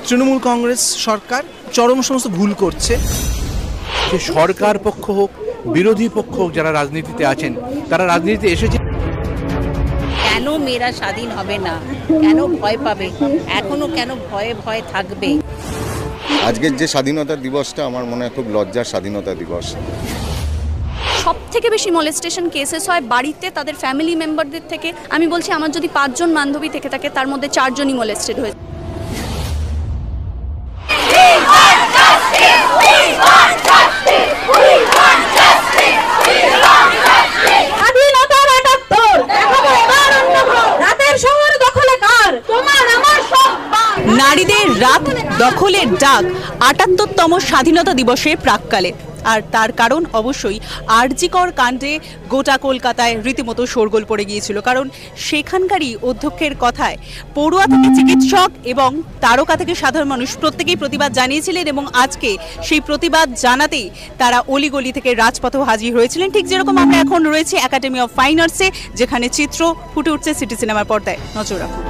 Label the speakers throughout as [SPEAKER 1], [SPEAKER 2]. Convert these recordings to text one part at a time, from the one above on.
[SPEAKER 1] তৃণমূল কংগ্রেস সরকার চরম সমস্ত ভুল করছে।
[SPEAKER 2] যে সরকার পক্ষ হোক বিরোধী পক্ষ হোক, যারা রাজনীতিতে আছেন তারা রাজনীতিতে এসেছে।
[SPEAKER 3] কেন মেয়েরা স্বাধীন হবে না, কেন ভয় পাবে, এখনো কেন ভয়ে ভয়ে থাকবে?
[SPEAKER 4] আজকের যে স্বাধীনতা দিবসটা আমার মনে হয় খুব লজ্জার স্বাধীনতা দিবস।
[SPEAKER 5] সব থেকে বেশি মলেস্টেশন কেসেস হয় বাড়িতে তাদের ফ্যামিলি মেম্বারদের থেকে। আমি বলছি, আমার যদি 5 জন বান্ধবী থেকে থাকে তার মধ্যে 4 জনই মলেস্টেড হয়েছে।
[SPEAKER 6] নারীদের রাত দখলের ডাক ৭৮তম স্বাধীনতা দিবসের প্রাক্কালে। আর তার কারণ অবশ্যই আরজি কর কাণ্ডে গোটা কলকাতায় রীতিমতো শোরগোল পড়ে গিয়েছিল। কারণ সেখানকারই অধ্যক্ষের কথায় পড়ুয়া থেকে চিকিৎসক এবং তারকা থেকে সাধারণ মানুষ প্রত্যেকেই প্রতিবাদ জানিয়েছিলেন, এবং আজকে সেই প্রতিবাদ জানাতেই তারা অলিগলি থেকে রাজপথেও হাজির হয়েছিলেন। ঠিক যেরকম আমরা এখন রয়েছে একাডেমি অফ ফাইন আর্টসে, যেখানে চিত্র ফুটে উঠছে সিটি সিনেমার পর্দায়। নজর রাখুন।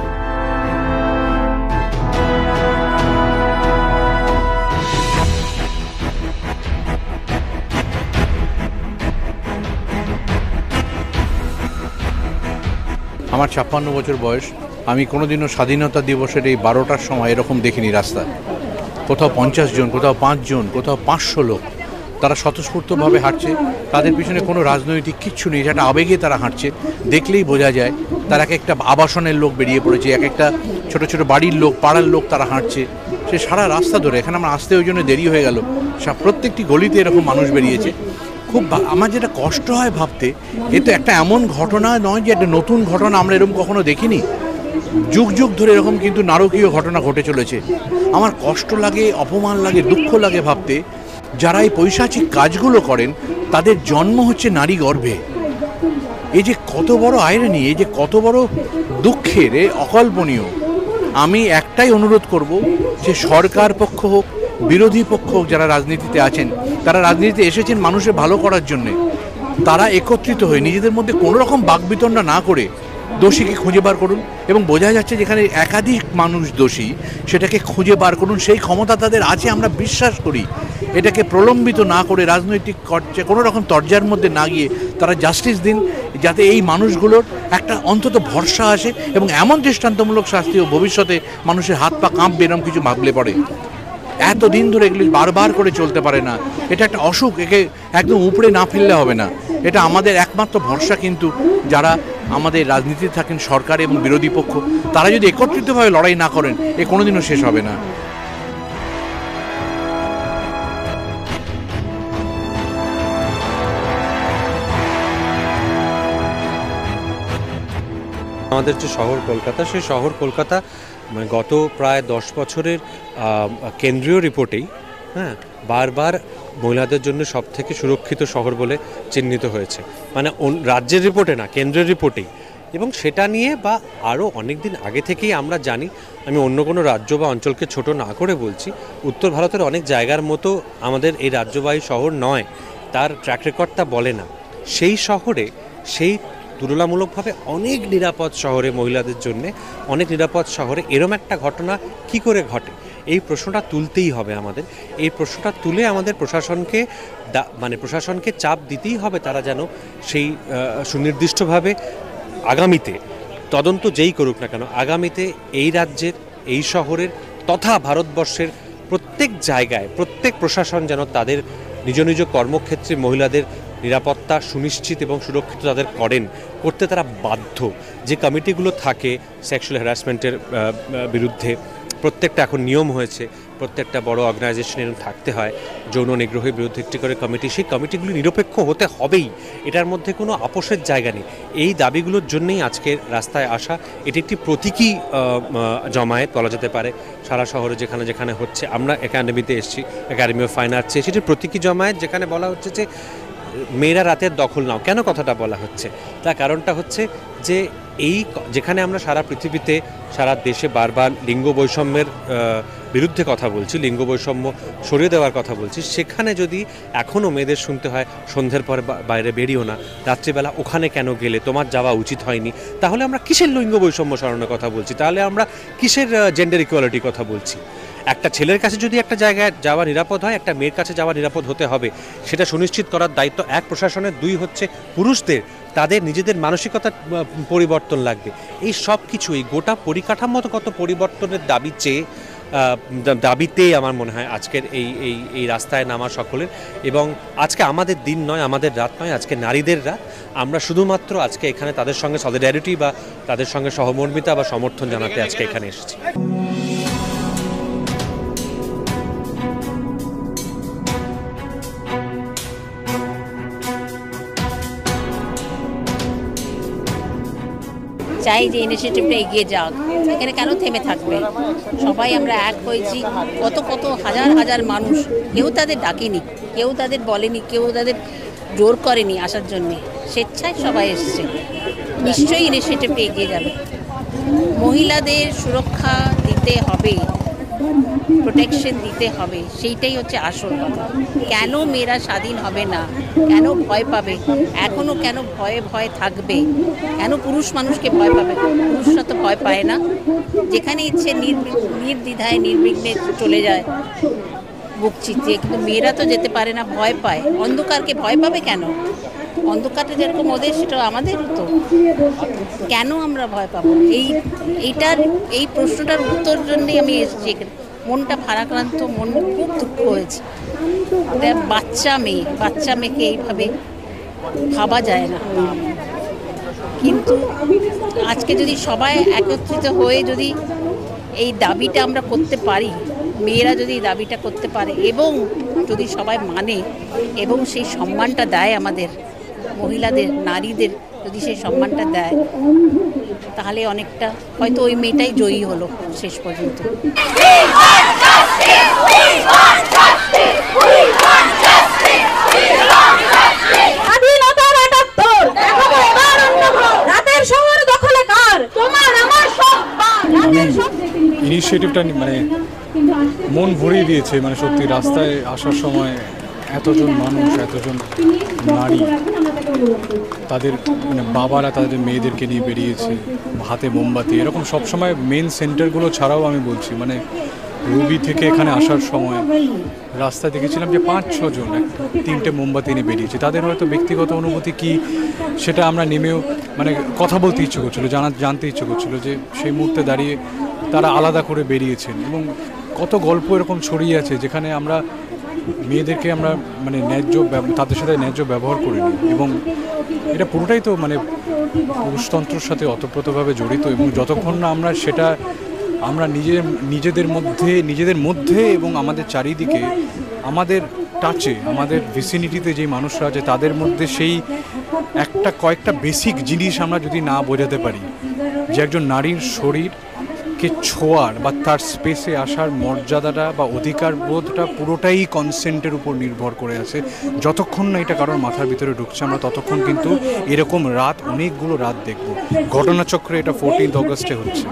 [SPEAKER 2] আমার ৫৬ বছর বয়স, আমি কোনোদিনও স্বাধীনতা দিবসের এই ১২টার সময় এরকম দেখিনি রাস্তা। কোথাও ৫০ জন, কোথাও ৫ জন, কোথাও ৫০০ লোক। তারা স্বতঃস্ফূর্তভাবে হাঁটছে, তাদের পিছনে কোনো রাজনৈতিক কিচ্ছু নেই, একটা আবেগে তারা হাঁটছে। দেখলেই বোঝা যায় তারা এক একটা আবাসনের লোক বেরিয়ে পড়েছে, এক একটা ছোট ছোট বাড়ির লোক, পাড়ার লোক তারা হাঁটছে সে সারা রাস্তা ধরে। এখানে আমার আসতে ওই জন্য দেরি হয়ে গেল। প্রত্যেকটি গলিতে এরকম মানুষ বেরিয়েছে। খুব আমার যেটা কষ্ট হয় ভাবতে, এ তো একটা এমন ঘটনা নয় যে একটা নতুন ঘটনা, আমরা এরকম কখনো দেখিনি। যুগ যুগ ধরে এরকম কিন্তু নারকীয় ঘটনা ঘটে চলেছে। আমার কষ্ট লাগে, অপমান লাগে, দুঃখ লাগে ভাবতে, যারা এই পৈশাচিক কাজগুলো করেন তাদের জন্ম হচ্ছে নারী গর্ভে। এই যে কত বড় আইরানি, এই যে কত বড় দুঃখের, অকল্পনীয়। আমি একটাই অনুরোধ করব যে সরকার পক্ষ হোক বিরোধী পক্ষ হোক, যারা রাজনীতিতে আছেন তারা রাজনীতিতে এসেছেন মানুষের ভালো করার জন্যে। তারা একত্রিত হয়ে নিজেদের মধ্যে কোনো রকম বাকবিতণ্ডা না করে দোষীকে খুঁজে বার করুন, এবং বোঝা যাচ্ছে যেখানে একাধিক মানুষ দোষী সেটাকে খুঁজে বার করুন। সেই ক্ষমতা তাদের আছে, আমরা বিশ্বাস করি। এটাকে প্রলম্বিত না করে রাজনৈতিক কোনো রকম তরজার মধ্যে না গিয়ে তারা জাস্টিস দিন, যাতে এই মানুষগুলোর একটা অন্তত ভরসা আসে এবং এমন দৃষ্টান্তমূলক শাস্তি ও ভবিষ্যতে মানুষের হাত পা কাঁপবে এরকম কিছু ভাবলে পড়ে। এতদিন ধরে এগুলি বারবার করে চলতে পারে না। এটা একটা অসুখ, একে একদম উপরে না ফেললে হবে না। এটা আমাদের একমাত্র ভরসা। কিন্তু যারা আমাদের রাজনীতিতে থাকেন, সরকার এবং বিরোধী পক্ষ, তারা যদি একত্রিতভাবে লড়াই না করেন এ কোনোদিনও শেষ হবে না।
[SPEAKER 7] আমাদের যে শহর কলকাতা, সেই শহর কলকাতা মানে গত প্রায় 10 বছরের কেন্দ্রীয় রিপোর্টেই বারবার মহিলাদের জন্য সবথেকে সুরক্ষিত শহর বলে চিহ্নিত হয়েছে। মানে রাজ্যের রিপোর্টে না, কেন্দ্রের রিপোর্টেই। এবং সেটা নিয়ে বা আরও অনেক দিন আগে থেকেই আমরা জানি। আমি অন্য কোনো রাজ্য বা অঞ্চলকে ছোট না করে বলছি, উত্তর ভারতের অনেক জায়গার মতো আমাদের এই রাজ্যবাহী শহর নয়, তার ট্র্যাক রেকর্ডটা বলে না। সেই শহরে, সেই তুলনামূলকভাবে অনেক নিরাপদ শহরে, মহিলাদের জন্যে অনেক নিরাপদ শহরে এরম একটা ঘটনা কি করে ঘটে, এই প্রশ্নটা তুলতেই হবে আমাদের। এই প্রশ্নটা তুলে আমাদের প্রশাসনকে চাপ দিতেই হবে, তারা যেন সেই সুনির্দিষ্টভাবে আগামীতে তদন্ত যেই করুক না কেন, আগামীতে এই রাজ্যের, এই শহরের তথা ভারতবর্ষের প্রত্যেক জায়গায় প্রত্যেক প্রশাসন যেন তাদের নিজ নিজ কর্মক্ষেত্রে মহিলাদের নিরাপত্তা সুনিশ্চিত এবং সুরক্ষিত তাদের করতে তারা বাধ্য। যে কমিটিগুলো থাকে সেক্সুয়াল হ্যারাসমেন্টের বিরুদ্ধে, প্রত্যেকটা এখন নিয়ম হয়েছে, প্রত্যেকটা বড় অর্গানাইজেশনের থাকতে হয় যৌন নিগ্রহের বিরুদ্ধে একটি করে কমিটি। সেই কমিটিগুলি নিরপেক্ষ হতে হবেই, এটার মধ্যে কোনো আপোষের জায়গা নেই। এই দাবিগুলোর জন্যই আজকের রাস্তায় আসা। এটি একটি প্রতীকী জমায়েত বলা যেতে পারে। সারা শহরে যেখানে যেখানে হচ্ছে, আমরা একাডেমিতে এসেছি, একাডেমি অফ ফাইন আর্টসে, সেটি প্রতীকী জমায়েত, যেখানে বলা হচ্ছে যে মেয়েরা রাতের দখল নাও। কেন কথাটা বলা হচ্ছে? তার কারণটা হচ্ছে যে যেখানে আমরা সারা পৃথিবীতে সারা দেশে বারবার লিঙ্গ বৈষম্যের বিরুদ্ধে কথা বলছি, লিঙ্গ বৈষম্য সরিয়ে দেওয়ার কথা বলছি, সেখানে যদি এখনও মেয়েদের শুনতে হয় সন্ধ্যের পরে বাইরে বেরিও না, রাত্রিবেলা ওখানে কেন গেলে, তোমার যাওয়া উচিত হয়নি, তাহলে আমরা কিসের লিঙ্গ বৈষম্য সরানোর কথা বলছি? তাহলে আমরা কিসের জেন্ডার ইকুয়ালিটির কথা বলছি? একটা ছেলের কাছে যদি একটা জায়গায় যাওয়া নিরাপদ হয়, একটা মেয়ের কাছে যাওয়া নিরাপদ হতে হবে। সেটা সুনিশ্চিত করার দায়িত্ব এক প্রশাসনের, দুই হচ্ছে পুরুষদের। তাদের নিজেদের মানসিকতার পরিবর্তন লাগবে। এই সব কিছু, এই গোটা পরিকাঠামোগত পরিবর্তনের দাবিতেই আমার মনে হয় আজকের এই রাস্তায় নামা সকলের। এবং আজকে আমাদের দিন নয়, আমাদের রাত নয়, আজকে নারীদের রাত। আমরা শুধুমাত্র আজকে এখানে তাদের সঙ্গে সলিডারিটি বা তাদের সঙ্গে সহমর্মিতা বা সমর্থন জানাতে আজকে এখানে এসেছি।
[SPEAKER 3] চাই যে ইনিশিয়েটিভটা এগিয়ে যাক, এখানে কেন থেমে থাকবে? সবাই আমরা এক হয়েছি, কত কত হাজার হাজার মানুষ, কেউ তাদের ডাকেনি, কেউ তাদের বলেনি, কেউ তাদের জোর করেনি আসার জন্যে, স্বেচ্ছায় সবাই এসছে। নিশ্চয়ই ইনিশিয়েটিভটা এগিয়ে যাবে। মহিলাদের সুরক্ষা দিতে হবে, প্রোটেকশন দিতে হবে, সেইটাই হচ্ছে আসল কথা। কেন মেয়েরা স্বাধীন হবে না, কেন ভয় পাবে, এখনও কেন ভয়ে ভয়ে থাকবে, কেন পুরুষ মানুষকে ভয় পাবে? পুরুষরা তো ভয় পায় না, যেখানে ইচ্ছে নির্দ্বিধায় নির্বিঘ্নে চলে যায় বুক চিতিয়ে, কিন্তু মেয়েরা তো যেতে পারে না, ভয় পায়। অন্ধকারকে ভয় পাবে কেন? অন্ধকারটা যেরকম ওদের, সেটা আমাদের তো। কেন আমরা ভয় পাবো? এই প্রশ্নটার উত্তর জন্যই আমি এসেছি এখানে। মনটা ভারাক্রান্ত, মন খুব দুঃখ হয়েছে। বাচ্চা মেয়েকে এইভাবে ভাবা যায় না। কিন্তু আজকে যদি সবাই একত্রিত হয়ে যদি এই দাবিটা আমরা করতে পারি, মেয়েরা যদি এই দাবিটা করতে পারে এবং যদি সবাই মানে এবং সেই সম্মানটা দেয়, আমাদের মহিলাদের, নারীদের যদি সেই সম্মানটা দেয়, তাহলে অনেকটা হয়তো ওই মেয়েটাই জয়ী হলো শেষ পর্যন্ত।
[SPEAKER 8] ইনিশিয়েটিভটা মানে মন ভরিয়ে দিয়েছে। মানে সত্যি রাস্তায় আসার সময় এতজন মানুষ, এতজন নারী, তাদের মানে বাবারা তাদের মেয়েদেরকে নিয়ে বেরিয়েছে, হাতে মোমবাতি, এরকম সবসময় মেন সেন্টারগুলো ছাড়াও আমি বলছি মানে রুবি থেকে এখানে আসার সময় রাস্তায় দেখেছিলাম যে 5-6 জন 3টে মোমবাতি নিয়ে বেরিয়েছে। তাদের হয়তো ব্যক্তিগত অনুভূতি কি সেটা আমরা নেমেও মানে কথা বলতে ইচ্ছে করছিলো, জানতে ইচ্ছে করছিলো যে সেই মুহূর্তে দাঁড়িয়ে তারা আলাদা করে বেরিয়েছেন। এবং কত গল্প এরকম ছড়িয়ে আছে যেখানে আমরা মেয়েদেরকে আমরা মানে তাদের সাথে ন্যায্য ব্যবহার করিনি। এবং এটা পুরোটাই তো মানে পুরুষতন্ত্রের সাথে অতপ্রতভাবে জড়িত। এবং যতক্ষণ না আমরা সেটা আমরা নিজেদের মধ্যে এবং আমাদের চারিদিকে, আমাদের টাচে, আমাদের ভিসিনিটিতে যে মানুষরা আছে তাদের মধ্যে সেই কয়েকটা বেসিক জিনিস আমরা যদি না বোঝাতে পারি, যে একজন নারীর শরীরকে ছোঁয়ার বা তার স্পেসে আসার মর্যাদাটা বা অধিকার বোধটা পুরোটাই কনসেন্টের উপর নির্ভর করে আছে। যতক্ষণ না এটা কারোর মাথার ভিতরে ঢুকছে আমরা ততক্ষণ কিন্তু এরকম অনেকগুলো রাত দেখব। ঘটনাচক্রে এটা 14 অগস্টে হচ্ছে,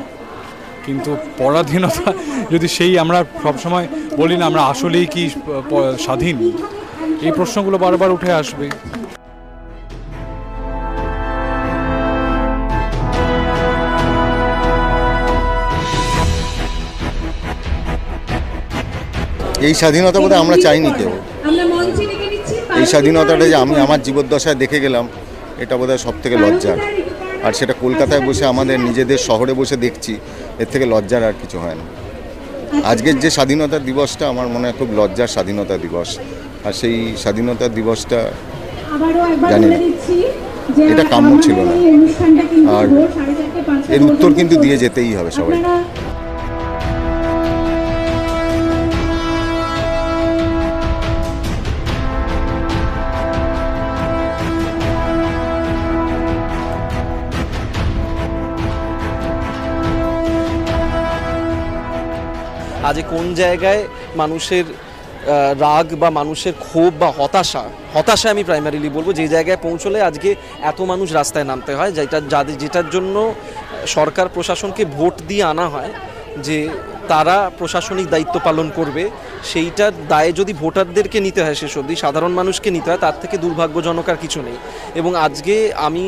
[SPEAKER 8] কিন্তু পরাধীনতা যদি সেই আমরা সবসময় বলি না আমরা আসলেই কি স্বাধীন, এই প্রশ্নগুলো বারবার উঠে আসবে।
[SPEAKER 4] এই স্বাধীনতা বোধহয় আমরা চাইনি কেউ। এই স্বাধীনতাটা যে আমি আমার জীবদ্দশায় দেখে গেলাম, এটা বোধহয় সব থেকে লজ্জার। আর সেটা কলকাতায় বসে আমাদের নিজেদের শহরে বসে দেখছি, এর থেকে লজ্জার আর কিছু হয় না। আজকের যে স্বাধীনতা দিবসটা আমার মনে হয় খুব লজ্জার স্বাধীনতা দিবস। আর সেই স্বাধীনতা দিবসটা জানি না, এটা কাম্য ছিল না। আর এর উত্তর কিন্তু দিয়ে যেতেই হবে সবাই।
[SPEAKER 9] আজ কোন জায়গায় মানুষের রাগ বা মানুষের ক্ষোভ বা হতাশা আমি প্রাইমারিলি বলবো, যে জায়গায় পৌঁছলে আজকে এত মানুষ রাস্তায় নামতে হয়, যেটার জন্য সরকার প্রশাসনকে ভোট দিয়ে আনা হয় যে তারা প্রশাসনিক দায়িত্ব পালন করবে, সেইটার দায়ে যদি ভোটারদেরকে নিতে হয়, শেষ অবধি সাধারণ মানুষকে নিতে হয়, তার থেকে দুর্ভাগ্যজনক আর কিছু নেই। এবং আজকে আমি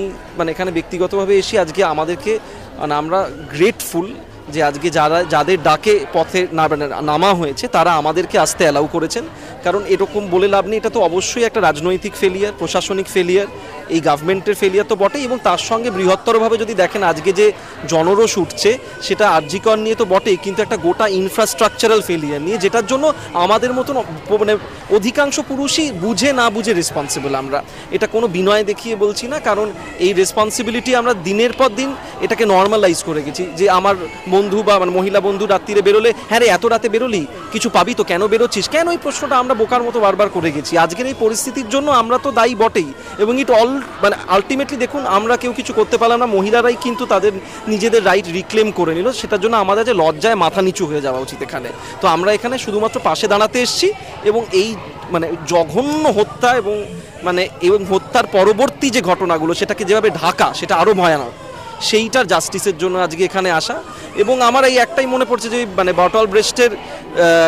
[SPEAKER 9] এখানে ব্যক্তিগতভাবে এসে আজকে আমাদেরকে আমরা গ্রেটফুল যে আজকে যাদের ডাকে পথে নামা হয়েছে তারা আমাদেরকে আসতে অ্যালাউ করেছেন। কারণ এরকম বলে লাভ নেই, এটা তো অবশ্যই একটা রাজনৈতিক ফেলিয়ার, প্রশাসনিক ফেলিয়ার, এই গভর্নমেন্টের ফেলিয়ার তো বটেই, এবং তার সঙ্গে বৃহত্তরভাবে যদি দেখেন আজকে যে জনরোষ উঠছে সেটা আরজিকর নিয়ে তো বটেই, কিন্তু একটা গোটা ইনফ্রাস্ট্রাকচারাল ফেলিয়ার নিয়ে, যেটার জন্য আমাদের মতন অধিকাংশ পুরুষই বুঝে না বুঝে রেসপন্সিবল। আমরা এটা কোনো বিনয় দেখিয়ে বলছি না, কারণ এই রেসপন্সিবিলিটি আমরা দিনের পর দিন এটাকে নর্মালাইজ করে গেছি। যে আমার বন্ধু বা আমার মহিলা বন্ধু রাত্রিরে বেরোলে, হ্যাঁ রে এত রাতে বেরোলি, কিছু পাবি তো, কেন বেরোচ্ছিস, কেন, এই প্রশ্নটা আমরা বোকার মতো বারবার করে গেছি। আজকের এই পরিস্থিতির জন্য আমরা তো দায়ী বটেই, এবং আলটিমেটলি দেখুন আমরা কেউ কিছু করতে পারলাম না, মহিলারাই কিন্তু তাদের নিজেদের রাইট রিক্লেম করে নিল। সেটার জন্য আমাদের যে লজ্জায় মাথা নিচু হয়ে যাওয়া উচিত এখানে। তো আমরা এখানে শুধুমাত্র পাশে দাঁড়াতে এসেছি, এবং এই জঘন্য হত্যা এবং হত্যার পরবর্তী যে ঘটনাগুলো সেটাকে যেভাবে ঢাকা, সেটা আরও ভয়ানক, সেইটার জাস্টিসের জন্য আজকে এখানে আসা। এবং আমার এই একটাই মনে পড়ছে যে বার্টল ব্রেস্টের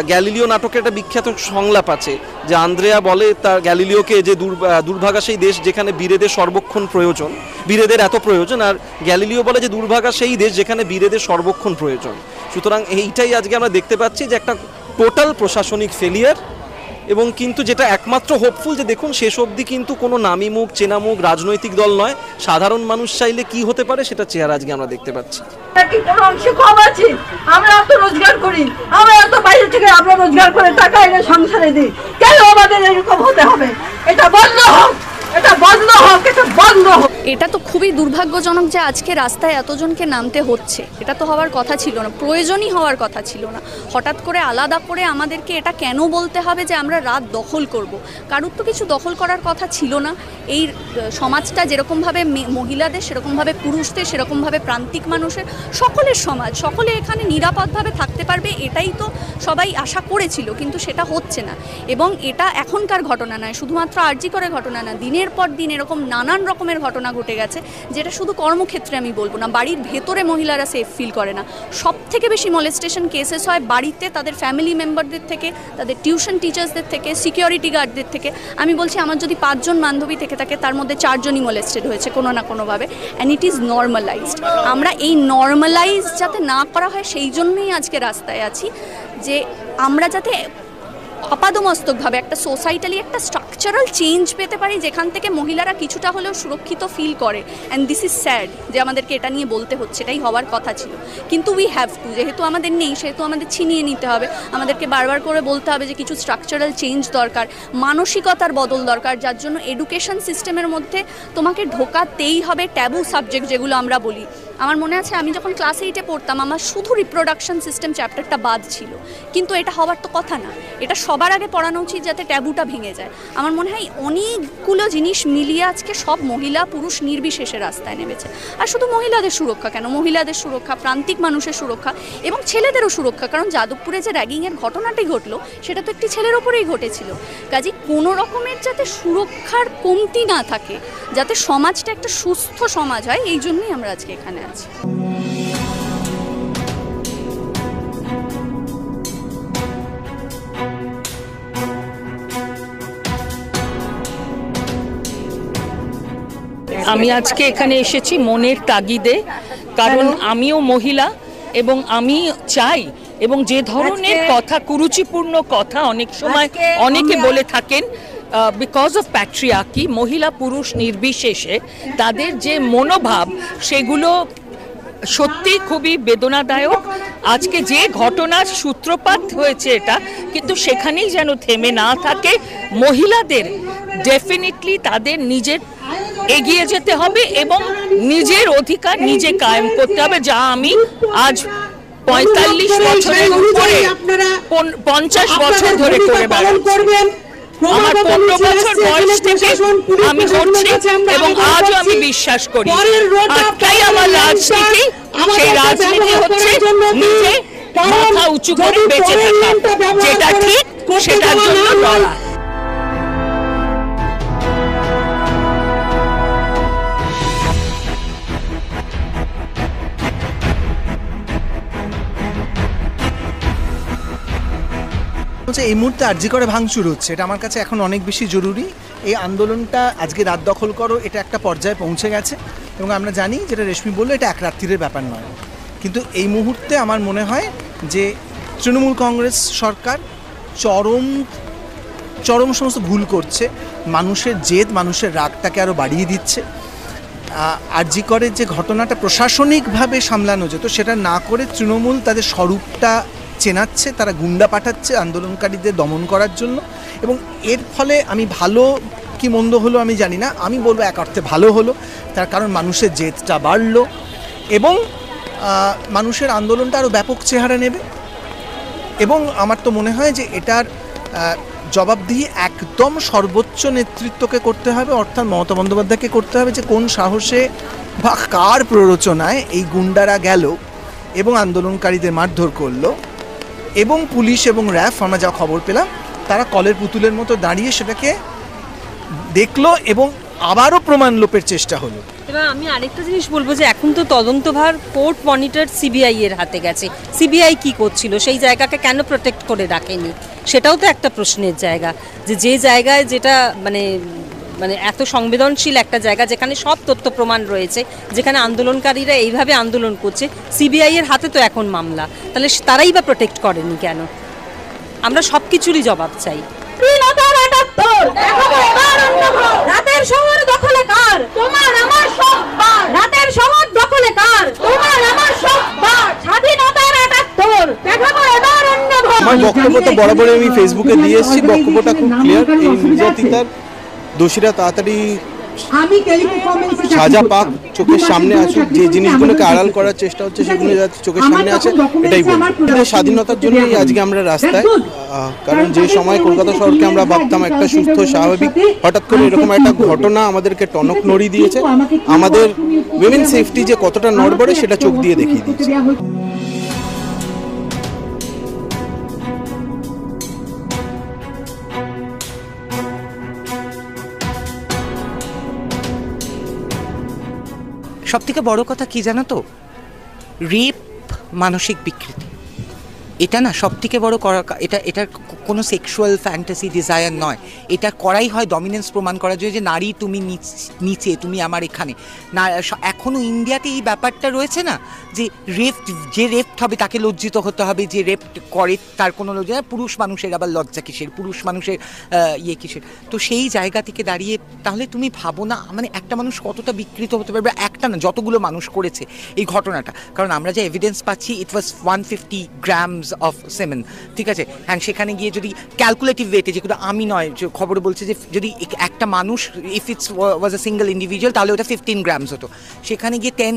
[SPEAKER 9] গ্যালিলিও নাটকে একটা বিখ্যাত সংলাপ আছে, যে আন্দ্রেয়া বলে তার গ্যালিলিওকে যে দুর্ভাগা সেই দেশ যেখানে বীরেদের সর্বক্ষণ প্রয়োজন, বীরেদের এত প্রয়োজন, আর গ্যালিলিও বলে যে দুর্ভাগা সেই দেশ যেখানে বীরেদের সর্বক্ষণ প্রয়োজন। সুতরাং এইটাই আজকে আমরা দেখতে পাচ্ছি যে একটা টোটাল প্রশাসনিক ফেলিয়ার। এবং কিন্তু যেটা একমাত্র হোপফুল যে দেখুন শেষ অবধি কিন্তু কোনো নামি মুখ চেনা মুখ রাজনৈতিক দল নয়, সাধারণ মানুষ চাইলে কি হতে পারে সেটা চেহারা আজকে আমরা দেখতে পাচ্ছি।
[SPEAKER 10] কোনো অংশে কম আছে, আমরা এত রোজগার করি, আমরা এত বাইরে থেকে আমরা রোজগার করে টাকা এনে সংসারে দিই, কেন আমাদের এরকম হতে হবে? এটা বন্ধ হোক, এটা বন্ধ হোক, এটা বন্ধ হোক।
[SPEAKER 5] এটা তো খুবই দুর্ভাগ্যজনক যে আজকে রাস্তায় এতজনকে নামতে হচ্ছে। এটা তো হওয়ার কথা ছিল না, প্রয়োজনই হওয়ার কথা ছিল না। হঠাৎ করে আলাদা করে আমাদেরকে এটা কেন বলতে হবে যে আমরা রাত দখল করব? কারুর তো কিছু দখল করার কথা ছিল না। এই সমাজটা যেরকমভাবে মহিলাদের, সেরকমভাবে পুরুষদের, সেরকমভাবে প্রান্তিক মানুষের, সকলের সমাজ, সকলে এখানে নিরাপদভাবে থাকতে পারবে, এটাই তো সবাই আশা করেছিল, কিন্তু সেটা হচ্ছে না। এবং এটা এখনকার ঘটনা নয়, শুধুমাত্র আরজি করে ঘটনা না, দিনের পর দিন এরকম নানান রকমের ঘটনা ঘটে গেছে, যেটা শুধু কর্মক্ষেত্রে আমি বলবো না, বাড়ির ভেতরে মহিলারা সেফ ফিল করে না। সব থেকে বেশি মলেস্টেশন কেসেস হয় বাড়িতে, তাদের ফ্যামিলি মেম্বারদের থেকে, তাদের টিউশন টিচার্সদের থেকে, সিকিউরিটি গার্ডদের থেকে। আমি বলছি আমার যদি 5 জন বান্ধবী থেকে থাকে তার মধ্যে 4 জনই মলেস্টেড হয়েছে কোনো না কোনোভাবে, অ্যান্ড ইট ইজ নর্মালাইজড। আমরা এই নর্মালাইজ যাতে না করা হয় সেই জন্যই আজকে রাস্তায় আছি, যে আমরা যাতে আপাদমস্তকভাবে একটা সোসাইটালি একটা স্ট্রাকচারাল চেঞ্জ পেতে পারি, যেখান থেকে মহিলারা কিছুটা হলেও সুরক্ষিত ফিল করে। অ্যান্ড দিস ইজ স্যাড যে আমাদেরকে এটা নিয়ে বলতে হচ্ছে, এটাই হওয়ার কথা ছিল, কিন্তু উই হ্যাভ টু, যেহেতু আমাদের নেই সেহেতু আমাদের ছিনিয়ে নিতে হবে। আমাদেরকে বারবার করে বলতে হবে যে কিছু স্ট্রাকচারাল চেঞ্জ দরকার, মানসিকতার বদল দরকার, যার জন্য এডুকেশন সিস্টেমের মধ্যে তোমাকে ঢোকাতেই হবে ট্যাবু সাবজেক্ট যেগুলো আমরা বলি। আমার মনে আছে আমি যখন ক্লাস 8-এ পড়তাম আমার শুধু রিপ্রোডাকশন সিস্টেম চ্যাপ্টারটা বাদ ছিল, কিন্তু এটা হওয়ার তো কথা না। এটা সবার আগে পড়ানো উচিত যাতে ট্যাবুটা ভেঙে যায়। আমার মনে হয় অনেকগুলো জিনিস মিলিয়ে আজকে সব মহিলা পুরুষ নির্বিশেষে রাস্তায় নেমেছে। আর শুধু মহিলাদের সুরক্ষা কেন, মহিলাদের সুরক্ষা, প্রান্তিক মানুষের সুরক্ষা এবং ছেলেদেরও সুরক্ষা। কারণ যাদবপুরে যে র্যাগিংয়ের ঘটনাটি ঘটলো সেটা তো একটি ছেলের ওপরেই ঘটেছিল। কাজেই কোনো রকমের যাতে সুরক্ষার কমতি না থাকে, যাতে সমাজটা একটা সুস্থ সমাজ হয়, এই জন্যই আমরা আজকে এখানে আছি।
[SPEAKER 11] আমি আজকে এখানে এসেছি মনের তাগিদে, কারণ আমিও মহিলা এবং আমি চাই, এবং যে ধরনের কথা, কুরুচিপূর্ণ কথা অনেক সময় অনেকে বলে থাকেন বিকজ অফ প্যাট্রিয়ার্কি, মহিলা পুরুষ নির্বিশেষে তাদের যে মনোভাব সেগুলো সত্যি খুবই বেদনাদায়ক। আজকে যে ঘটনার সূত্রপাত হয়েছে এটা, কিন্তু সেখানেই যেন থেমে না থাকে। মহিলাদের ডেফিনেটলি তাদের নিজের এগিয়ে যেতে হবে এবং নিজের অধিকার নিজে কায়েম করতে হবে, যা আমি আজ 45 বছরের উপরে 50 বছর ধরে করে বেড়াচ্ছি। আমার 15 বছর বয়স থেকে আমি করছি এবং আজও আমি বিশ্বাস করি। তাই আমার রাজনীতি, সেই রাজনীতি হচ্ছে নিজে মাথা উঁচু করে বেঁচে থাকা, যেটা ঠিক সেটার জন্য লড়া।
[SPEAKER 1] এই মুহূর্তে আরজি করে ভাঙচুর হচ্ছে, এটা আমার কাছে এখন অনেক বেশি জরুরি। এই আন্দোলনটা আজকে রাত দখল করো এটা একটা পর্যায়ে পৌঁছে গেছে এবং আমরা জানি যেটা রেশমি বললো এটা এক রাত্রির ব্যাপার নয়, কিন্তু এই মুহূর্তে আমার মনে হয় যে তৃণমূল কংগ্রেস সরকার চরম সমস্ত ভুল করছে। মানুষের জেদ, মানুষের রাগটাকে আরও বাড়িয়ে দিচ্ছে। আরজি করে যে ঘটনাটা প্রশাসনিকভাবে সামলানো যেত সেটা না করে তৃণমূল তাদের স্বরূপটা চেনাচ্ছে, তারা গুন্ডা পাঠাচ্ছে আন্দোলনকারীদের দমন করার জন্য। এবং এর ফলে আমি ভালো কি মন্দ হলো আমি জানি না, আমি বলবো এক অর্থে ভালো হলো, তার কারণ মানুষের জেদটা বাড়লো এবং মানুষের আন্দোলনটা আরও ব্যাপক চেহারা নেবে। এবং আমার তো মনে হয় যে এটার জবাবদিহি একদম সর্বোচ্চ নেতৃত্বকে করতে হবে, অর্থাৎ মমতা বন্দ্যোপাধ্যায়কে করতে হবে যে কোন সাহসে বা কার প্ররোচনায় এই গুন্ডারা গেল এবং আন্দোলনকারীদের মারধর করলো। এবং পুলিশ এবং র্যাফ, আমরা যা খবর পেলাম, তারা কলের পুতুলের মতো দাঁড়িয়ে সেটাকে দেখলো এবং আবারও প্রমাণ লোপের চেষ্টা হলো।
[SPEAKER 12] এবার আমি আরেকটা জিনিস বলবো যে এখন তো তদন্তভার কোর্ট মনিটর সিবিআই এর হাতে গেছে। সিবিআই কি করছিল, সেই জায়গাকে কেন প্রোটেক্ট করে রাখেনি, সেটাও তো একটা প্রশ্নের জায়গা। যে জায়গায় যেটা মানে এত সংবেদনশীল একটা জায়গা, যেখানে সব তথ্য প্রমাণ রয়েছে, যেখানে আন্দোলনকারীরা এইভাবে আন্দোলন করছে, সিবিআই এর হাতে তো এখন মামলা, তাহলে তারাই বা প্রোটেক্ট করেনি কেন? আমরা সব কিছুরই জবাব চাই।
[SPEAKER 10] রাতের শহর দখলে কার? তোমার আমার সব বার। রাতের শহর দখলে কার? তোমার আমার সব বার। স্বাধীনতার ৭৮ দেখাবো এবার অন্য ভাব।
[SPEAKER 13] আমার বক্তব্য তো বরাবর আমি ফেসবুকে দিয়ে এসেছি, বক্তব্যটা খুব ক্লিয়ার। এই নির্যাতিতার দোষীরা তাড়াতাড়ি সাজা পাক, চোখের সামনে আসুক। যে জিনিসগুলোকে আড়াল করার চেষ্টা হচ্ছে সেগুলো যাতে চোখের সামনে আছে, এটাই বলবো। স্বাধীনতার জন্যই আজকে আমরা রাস্তায়, কারণ যে সময় কলকাতা শহরকে আমরা ভাবতাম একটা সুস্থ স্বাভাবিক, হঠাৎ করে এরকম একটা ঘটনা আমাদেরকে টনক নড়িয়ে দিয়েছে। আমাদের উইমেন সেফটি যে কতটা নড়বড়ে সেটা চোখ দিয়ে দেখিয়ে দিয়েছে।
[SPEAKER 14] সবথেকে বড় কথা কি জানো তো, রেপ মানসিক বিকৃতি, এটা না সবথেকে বড় করা। এটার কোনো সেক্সুয়াল ফ্যান্টাসি ডিজায়ার নয়, এটা করাই হয় ডমিনেন্স প্রমাণ করার জন্য, যে নারী তুমি নিচে, তুমি আমার এখানে না। এখনও ইন্ডিয়াতে এই ব্যাপারটা রয়েছে না যে যে রেপ্ট হবে তাকে লজ্জিত হতে হবে, যে রেপ্ট করে তার কোনো লজ্জা নেই। পুরুষ মানুষের আবার লজ্জা কিসের, পুরুষ মানুষের কিসের? তো সেই জায়গা থেকে দাঁড়িয়ে তাহলে তুমি ভাবো না মানে একটা মানুষ কতটা বিকৃত হতে পারবে, একটা না যতগুলো মানুষ করেছে এই ঘটনাটা। কারণ আমরা যে এভিডেন্স পাচ্ছি, ইট ওয়াজ 150 grams অফ সেমেন, ঠিক আছে। হ্যাঁ, সেখানে গিয়ে যদি ক্যালকুলেটিভ ওয়েটে, যেগুলো আমি নয়, যে খবরে বলছে যে যদি একটা মানুষ if it's was a single individual তাহলে ওটা 15 grams হতো, সেখানে গিয়ে 10।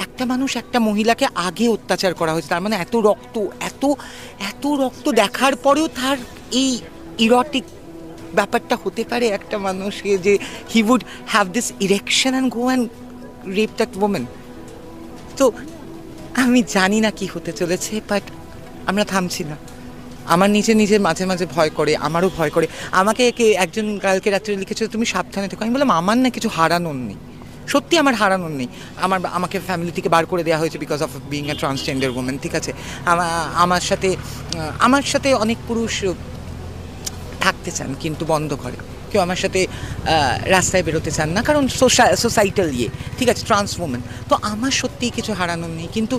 [SPEAKER 14] একটা মানুষ একটা মহিলাকে আগে অত্যাচার করা হয়েছে, তার মানে এত রক্ত দেখার পরেও তার এই ইরোটিক ব্যাপারটা হতে পারে একটা মানুষকে, যে he would have this erection and go and rape that women. তো আমি জানি না কি হতে চলেছে, বাট আমরা থামছি না। আমার নিজের মাঝে মাঝে ভয় করে, আমারও ভয় করে। আমাকে একজন কালকে রাত্রে লিখেছিল তুমি সাবধানে থেকো। আমি বললাম আমার না কিছু হারানোর নেই, সত্যি আমার হারানোর নেই। আমাকে ফ্যামিলি থেকে বার করে দেওয়া হয়েছে because of being a transgender women, ঠিক আছে। আমার সাথে অনেক পুরুষ থাকতে চান কিন্তু বন্ধ করে, কেউ আমার সাথে রাস্তায় বেরোতে চান না, কারণ সোসাইটাল ঠিক আছে, ট্রান্স ওমেন। তো আমার সত্যিই কিছু হারানোর নেই, কিন্তু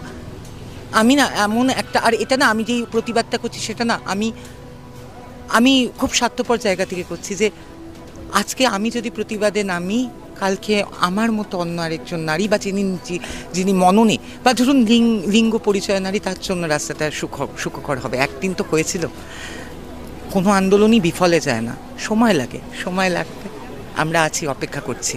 [SPEAKER 14] আমি না এমন একটা, আর এটা না আমি যেই প্রতিবাদটা করছি সেটা না আমি খুব স্বার্থপর জায়গা থেকে করছি, যে আজকে আমি যদি প্রতিবাদে নামি, কালকে আমার মতো অন্য আরেকজন নারী বা যিনি মননে বা ধরুন লিঙ্গ পরিচয় নারী, তার জন্য রাস্তাটা সুখকর হবে। একদিন তো হয়েছিল। কোনো আন্দোলনই বিফলে যায় না, সময় লাগবে। আমরা আছি, অপেক্ষা করছি।